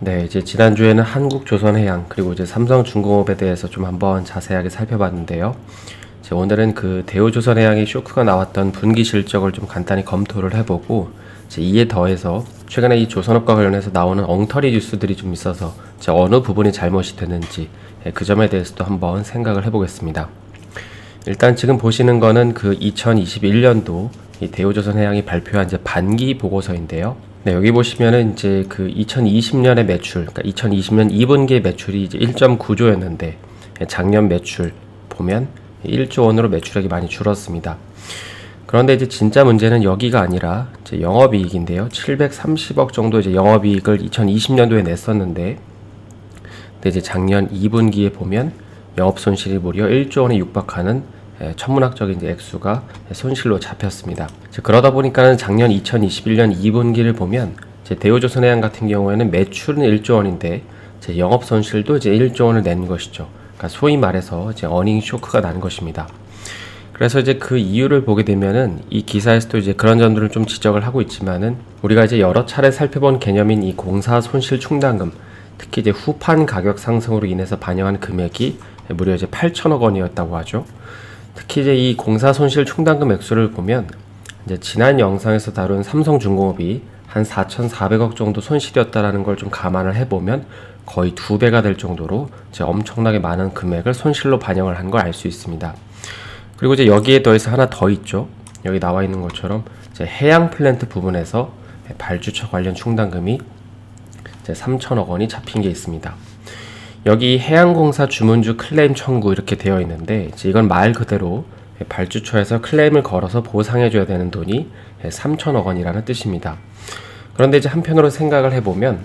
네, 이제 지난주에는 한국조선해양 그리고 이제 삼성중공업에 대해서 좀 한번 자세하게 살펴봤는데요. 이제 오늘은 그 대우조선해양이 쇼크가 나왔던 분기 실적을 좀 간단히 검토를 해보고 이제 이에 더해서 최근에 이 조선업과 관련해서 나오는 엉터리 뉴스들이 좀 있어서 이제 어느 부분이 잘못이 됐는지 그 점에 대해서도 한번 생각을 해보겠습니다. 일단 지금 보시는 거는 그 2021년도 이 대우조선해양이 발표한 이제 반기 보고서인데요. 네, 여기 보시면은 이제 그 2020년의 매출, 그러니까 2020년 2분기의 매출이 이제 1.9조였는데 작년 매출 보면 1조 원으로 매출액이 많이 줄었습니다. 그런데 이제 진짜 문제는 여기가 아니라 이제 영업이익인데요. 730억 정도 이제 영업이익을 2020년도에 냈었는데, 근데 이제 작년 2분기에 보면 영업 손실이 무려 1조 원에 육박하는 천문학적인 이제 액수가 손실로 잡혔습니다. 그러다 보니까는 작년 2021년 2분기를 보면 대우조선해양 같은 경우에는 매출은 1조 원인데 영업 손실도 이제 1조 원을 낸 것이죠. 그러니까 소위 말해서 이제 어닝 쇼크가 난 것입니다. 그래서 이제 그 이유를 보게 되면은 이 기사에서도 이제 그런 점들을 좀 지적을 하고 있지만은 우리가 이제 여러 차례 살펴본 개념인 이 공사 손실 충당금, 특히 이제 후판 가격 상승으로 인해서 반영한 금액이 무려 이제 8천억 원이었다고 하죠. 특히 이제 이 공사 손실 충당금 액수를 보면 이제 지난 영상에서 다룬 삼성중공업이 한 4,400억 정도 손실이었다라는 걸 좀 감안을 해보면 거의 2배가 될 정도로 이제 엄청나게 많은 금액을 손실로 반영을 한 걸 알 수 있습니다. 그리고 이제 여기에 더해서 하나 더 있죠. 여기 나와 있는 것처럼 이제 해양 플랜트 부분에서 발주처 관련 충당금이 이제 3천억 원이 잡힌 게 있습니다. 여기 해양공사 주문주 클레임 청구 이렇게 되어 있는데 이건 말 그대로 발주처에서 클레임을 걸어서 보상해줘야 되는 돈이 3천억 원이라는 뜻입니다. 그런데 이제 한편으로 생각을 해보면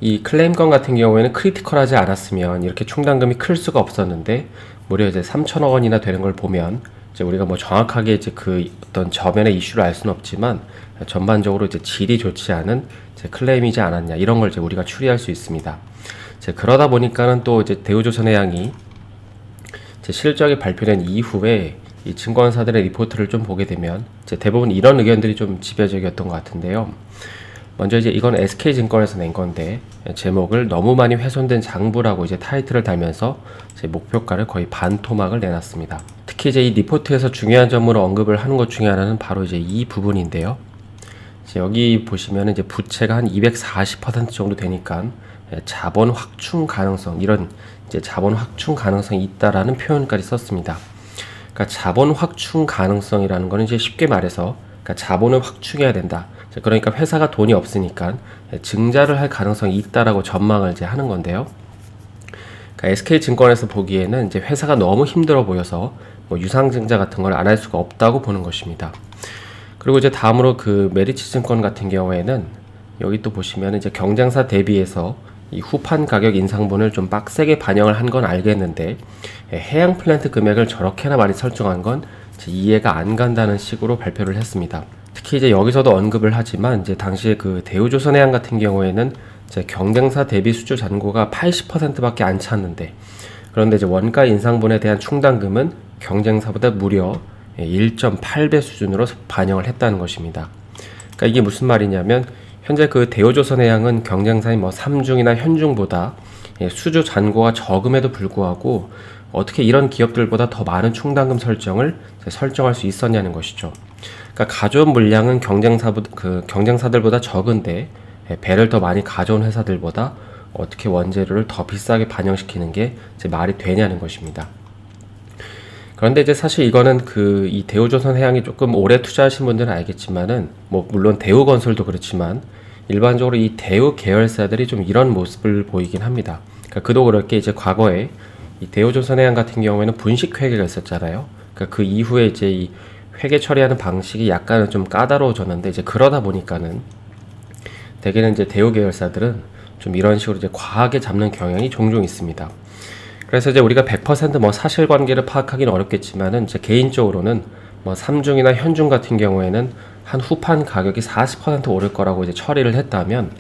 이 클레임건 같은 경우에는 크리티컬하지 않았으면 이렇게 충당금이 클 수가 없었는데 무려 이제 3천억 원이나 되는 걸 보면 이제 우리가 뭐 정확하게 이제 그 어떤 저면의 이슈를 알 수는 없지만 전반적으로 이제 질이 좋지 않은 이제 클레임이지 않았냐 이런 걸 이제 우리가 추리할 수 있습니다. 그러다 보니까는 또 이제 대우조선해양이 이제 실적이 발표된 이후에 이 증권사들의 리포트를 좀 보게 되면 이제 대부분 이런 의견들이 좀 지배적이었던 것 같은데요. 먼저 이제 이건 SK증권에서 낸 건데 제목을 너무 많이 훼손된 장부라고 이제 타이틀을 달면서 이제 목표가를 거의 반토막을 내놨습니다. 특히 이제 이 리포트에서 중요한 점으로 언급을 하는 것 중에 하나는 바로 이제 이 부분인데요. 이제 여기 보시면 이제 부채가 한 240% 정도 되니까 자본 확충 가능성, 이런 이제 자본 확충 가능성이 있다라는 표현까지 썼습니다. 그러니까 자본 확충 가능성이라는 거는 이제 쉽게 말해서 그러니까 자본을 확충해야 된다. 그러니까 회사가 돈이 없으니까 증자를 할 가능성이 있다라고 전망을 이제 하는 건데요. 그러니까 SK증권에서 보기에는 이제 회사가 너무 힘들어 보여서 뭐 유상증자 같은 걸 안 할 수가 없다고 보는 것입니다. 그리고 이제 다음으로 그 메리츠증권 같은 경우에는 여기 또 보시면 이제 경쟁사 대비해서 이 후판 가격 인상분을 좀 빡세게 반영을 한 건 알겠는데 해양 플랜트 금액을 저렇게나 많이 설정한 건 이해가 안 간다는 식으로 발표를 했습니다. 특히 이제 여기서도 언급을 하지만 이제 당시에 그 대우조선해양 같은 경우에는 이제 경쟁사 대비 수주 잔고가 80%밖에 안 찼는데 그런데 이제 원가 인상분에 대한 충당금은 경쟁사보다 무려 1.8배 수준으로 반영을 했다는 것입니다. 그러니까 이게 무슨 말이냐면 현재 그 대우조선해양은 경쟁사인 뭐 삼중이나 현중보다 수주 잔고가 적음에도 불구하고 어떻게 이런 기업들보다 더 많은 충당금 설정을 설정할 수 있었냐는 것이죠. 그러니까 가져온 물량은 경쟁사들보다 적은데 배를 더 많이 가져온 회사들보다 어떻게 원재료를 더 비싸게 반영시키는 게 말이 되냐는 것입니다. 그런데 이제 사실 이거는 이 대우조선해양이 조금 오래 투자하신 분들은 알겠지만은 뭐 물론 대우건설도 그렇지만 일반적으로 이 대우 계열사들이 좀 이런 모습을 보이긴 합니다. 그러니까 그도 그럴 게 이제 과거에 이 대우조선해양 같은 경우에는 분식회계가 있었잖아요. 그러니까 그 이후에 이제 이 회계 처리하는 방식이 약간은 좀 까다로워졌는데 이제 그러다 보니까는 대개는 이제 대우 계열사들은 좀 이런 식으로 이제 과하게 잡는 경향이 종종 있습니다. 그래서 이제 우리가 100% 뭐 사실관계를 파악하기는 어렵겠지만은 이제 개인적으로는 뭐 삼중이나 현중 같은 경우에는 한 후판 가격이 40% 오를 거라고 이제 처리를 했다면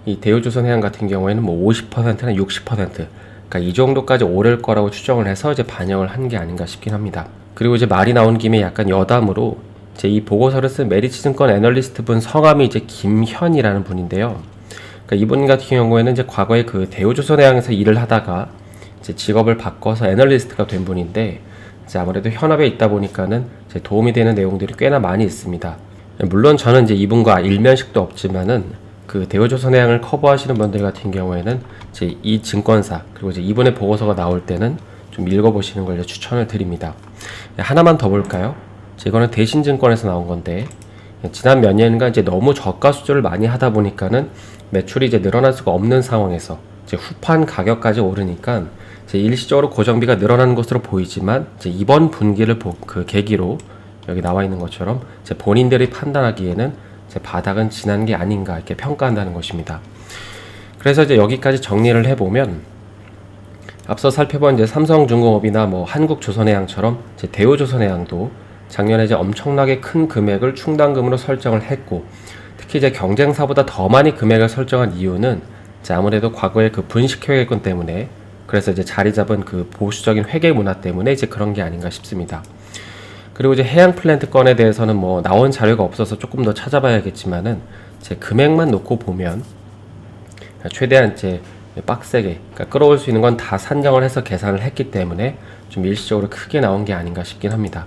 이 대우조선해양 같은 경우에는 뭐 50%나 60% 그러니까 이 정도까지 오를 거라고 추정을 해서 이제 반영을 한 게 아닌가 싶긴 합니다. 그리고 이제 말이 나온 김에 약간 여담으로 이제 이 보고서를 쓴 메리츠증권 애널리스트 분 성함이 이제 김현이라는 분인데요. 그러니까 이분 같은 경우에는 이제 과거에 그 대우조선해양에서 일을 하다가 이제 직업을 바꿔서 애널리스트가 된 분인데, 이제 아무래도 현업에 있다 보니까는 이제 도움이 되는 내용들이 꽤나 많이 있습니다. 물론 저는 이제 이분과 일면식도 없지만은 그 대우조선해양을 커버하시는 분들 같은 경우에는 이제 이 증권사 그리고 이제 이분의 보고서가 나올 때는 좀 읽어보시는 걸 추천을 드립니다. 하나만 더 볼까요? 이거는 대신증권에서 나온 건데, 지난 몇 년간 이제 너무 저가 수주를 많이 하다 보니까는 매출이 이제 늘어날 수가 없는 상황에서 이제 후판 가격까지 오르니까 이제 일시적으로 고정비가 늘어나는 것으로 보이지만, 이제 이번 분기를 그 계기로 여기 나와 있는 것처럼 이제 본인들이 판단하기에는 이제 바닥은 지난 게 아닌가 이렇게 평가한다는 것입니다. 그래서 이제 여기까지 정리를 해보면, 앞서 살펴본 이제 삼성중공업이나 뭐 한국조선해양처럼 이제 대우조선해양도 작년에 이제 엄청나게 큰 금액을 충당금으로 설정을 했고, 특히 이제 경쟁사보다 더 많이 금액을 설정한 이유는 이제 아무래도 과거의 그 분식회계권 때문에, 그래서 이제 자리 잡은 그 보수적인 회계 문화 때문에 이제 그런 게 아닌가 싶습니다. 그리고 이제 해양 플랜트 건에 대해서는 뭐 나온 자료가 없어서 조금 더 찾아봐야겠지만은 제 금액만 놓고 보면 최대한 이제 빡세게, 그러니까 끌어올 수 있는 건 다 산정을 해서 계산을 했기 때문에 좀 일시적으로 크게 나온 게 아닌가 싶긴 합니다.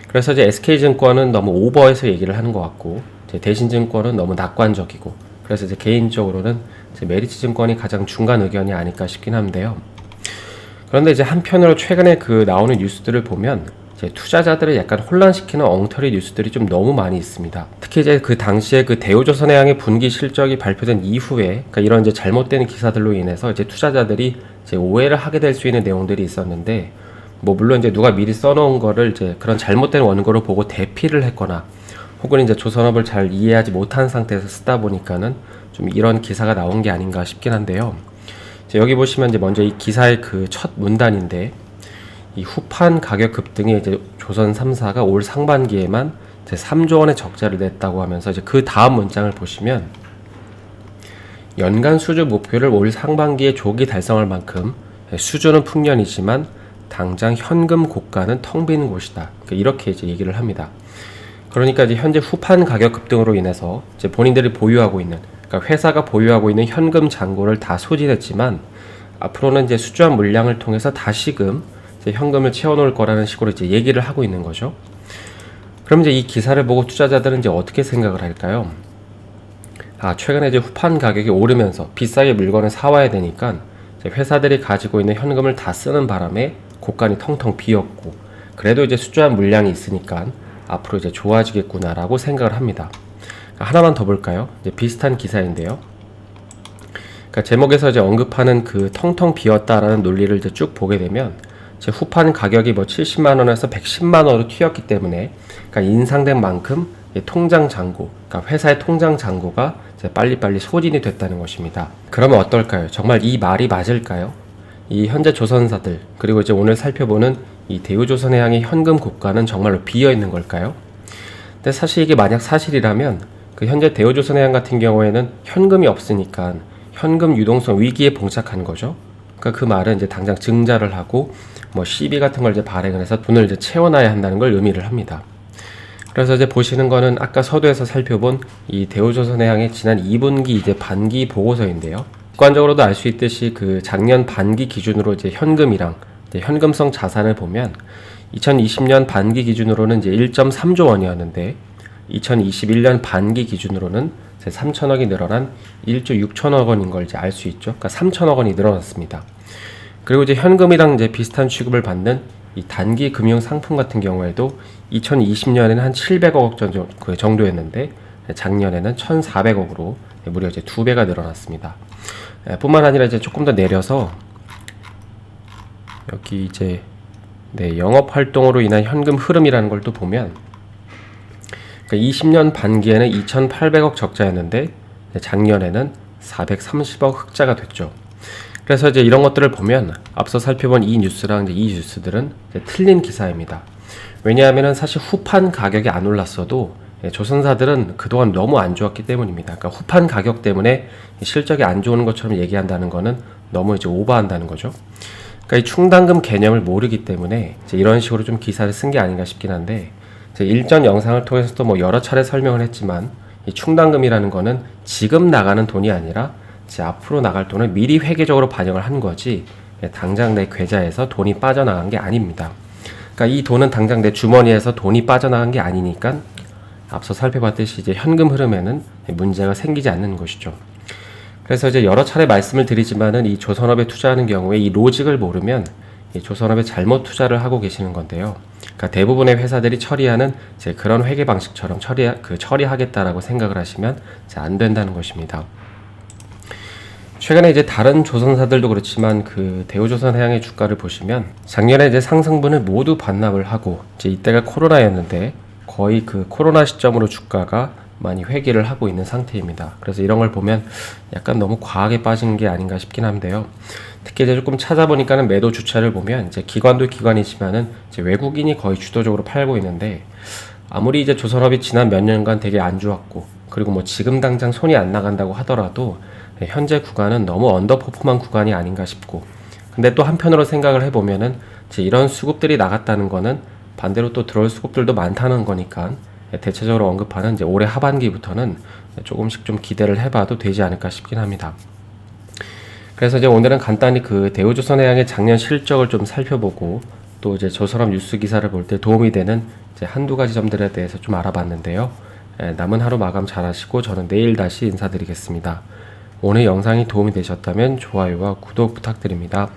그래서 이제 SK증권은 너무 오버해서 얘기를 하는 것 같고, 이제 대신증권은 너무 낙관적이고, 그래서 이제 개인적으로는 이제 메리츠증권이 가장 중간 의견이 아닐까 싶긴 한데요. 그런데 이제 한편으로 최근에 그 나오는 뉴스들을 보면 이제 투자자들을 약간 혼란시키는 엉터리 뉴스들이 좀 너무 많이 있습니다. 특히 이제 그 당시에 그 대우조선해양의 분기 실적이 발표된 이후에, 그러니까 이런 이제 잘못된 기사들로 인해서 이제 투자자들이 이제 오해를 하게 될 수 있는 내용들이 있었는데, 뭐 물론 이제 누가 미리 써놓은 거를 이제 그런 잘못된 원고를 보고 대피를 했거나, 혹은 이제 조선업을 잘 이해하지 못한 상태에서 쓰다 보니까는 좀 이런 기사가 나온 게 아닌가 싶긴 한데요. 이제 여기 보시면 이제 먼저 이 기사의 그 첫 문단인데, 이 후판 가격 급등에 이제 조선 3사가 올 상반기에만 이제 3조 원의 적자를 냈다고 하면서, 이제 그 다음 문장을 보시면 연간 수주 목표를 올 상반기에 조기 달성할 만큼 수주는 풍년이지만 당장 현금 고가는 텅 빈 곳이다. 그러니까 이렇게 이제 얘기를 합니다. 그러니까 이제 현재 후판 가격 급등으로 인해서 이제 본인들이 보유하고 있는, 그러니까 회사가 보유하고 있는 현금 잔고를 다 소진했지만, 앞으로는 이제 수주한 물량을 통해서 다시금 이제 현금을 채워놓을 거라는 식으로 이제 얘기를 하고 있는 거죠. 그럼 이제 이 기사를 보고 투자자들은 이제 어떻게 생각을 할까요? 최근에 이제 후판 가격이 오르면서 비싸게 물건을 사와야 되니까 이제 회사들이 가지고 있는 현금을 다 쓰는 바람에 곳간이 텅텅 비었고, 그래도 이제 수주한 물량이 있으니까 앞으로 이제 좋아지겠구나라고 생각을 합니다. 하나만 더 볼까요? 이제 비슷한 기사인데요. 그러니까 제목에서 이제 언급하는 그 텅텅 비었다라는 논리를 이제 쭉 보게 되면, 이제 후판 가격이 뭐 70만 원에서 110만 원으로 튀었기 때문에, 그러니까 인상된 만큼 통장 잔고, 그러니까 회사의 통장 잔고가 이제 빨리빨리 소진이 됐다는 것입니다. 그러면 어떨까요? 정말 이 말이 맞을까요? 이 현재 조선사들, 그리고 이제 오늘 살펴보는 이 대우조선해양의 현금 고가는 정말로 비어 있는 걸까요? 근데 사실 이게 만약 사실이라면, 그 현재 대우조선해양 같은 경우에는 현금이 없으니까 현금 유동성 위기에 봉착한 거죠. 그러니까 그 말은 이제 당장 증자를 하고 뭐 시비 같은 걸 이제 발행을 해서 돈을 이제 채워놔야 한다는 걸 의미를 합니다. 그래서 이제 보시는 거는 아까 서두에서 살펴본 이 대우조선해양의 지난 2분기 이제 반기 보고서인데요. 객관적으로도 알 수 있듯이 그 작년 반기 기준으로 이제 현금이랑 이제 현금성 자산을 보면 2020년 반기 기준으로는 이제 1.3조 원이었는데 2021년 반기 기준으로는 이제 3천억이 늘어난 1조 6천억 원인 걸 이제 알 수 있죠. 그러니까 3천억 원이 늘어났습니다. 그리고 이제 현금이랑 이제 비슷한 취급을 받는 이 단기 금융 상품 같은 경우에도 2020년에는 한 700억 정도였는데 작년에는 1,400억으로 무려 이제 2배가 늘어났습니다. 뿐만 아니라 이제 조금 더 내려서 여기 이제 영업 활동으로 인한 현금 흐름이라는 걸 또 보면, 그러니까 20년 반기에는 2,800억 적자였는데 작년에는 430억 흑자가 됐죠. 그래서 이제 이런 것들을 보면 앞서 살펴본 이 뉴스랑 이제 이 뉴스들은 이제 틀린 기사입니다. 왜냐하면은 사실 후판 가격이 안 올랐어도 조선사들은 그동안 너무 안 좋았기 때문입니다. 그러니까 후판 가격 때문에 실적이 안 좋은 것처럼 얘기한다는 거는 너무 이제 오버한다는 거죠. 그러니까 이 충당금 개념을 모르기 때문에 이제 이런 식으로 좀 기사를 쓴 게 아닌가 싶긴 한데, 제 일전 영상을 통해서도 뭐 여러 차례 설명을 했지만 이 충당금이라는 거는 지금 나가는 돈이 아니라 이제 앞으로 나갈 돈을 미리 회계적으로 반영을 한 거지 당장 내 계좌에서 돈이 빠져나간 게 아닙니다. 그러니까 이 돈은 당장 내 주머니에서 돈이 빠져나간 게 아니니까 앞서 살펴봤듯이 이제 현금 흐름에는 문제가 생기지 않는 것이죠. 그래서 이제 여러 차례 말씀을 드리지만은 이 조선업에 투자하는 경우에 이 로직을 모르면 이 조선업에 잘못 투자를 하고 계시는 건데요. 그러니까 대부분의 회사들이 처리하는 이제 그런 회계 방식처럼 처리하겠다라고 생각을 하시면 이제 안 된다는 것입니다. 최근에 이제 다른 조선사들도 그렇지만 그 대우조선해양의 주가를 보시면 작년에 이제 상승분을 모두 반납을 하고 이제 이때가 코로나였는데 거의 그 코로나 시점으로 주가가 많이 회귀를 하고 있는 상태입니다. 그래서 이런 걸 보면 약간 너무 과하게 빠진 게 아닌가 싶긴 한데요. 특히 이제 조금 찾아보니까는 매도 주체를 보면 이제 기관도 기관이지만은 이제 외국인이 거의 주도적으로 팔고 있는데 아무리 이제 조선업이 지난 몇 년간 되게 안 좋았고 그리고 뭐 지금 당장 손이 안 나간다고 하더라도 현재 구간은 너무 언더퍼폼한 구간이 아닌가 싶고 근데 또 한편으로 생각을 해보면은 이제 이런 수급들이 나갔다는 거는 반대로 또 들어올 수급들도 많다는 거니까 대체적으로 언급하는 이제 올해 하반기부터는 조금씩 좀 기대를 해봐도 되지 않을까 싶긴 합니다. 그래서 이제 오늘은 간단히 그 대우조선해양의 작년 실적을 좀 살펴보고 또 이제 조선업 뉴스 기사를 볼 때 도움이 되는 이제 한두 가지 점들에 대해서 좀 알아봤는데요. 남은 하루 마감 잘 하시고 저는 내일 다시 인사드리겠습니다. 오늘 영상이 도움이 되셨다면 좋아요와 구독 부탁드립니다.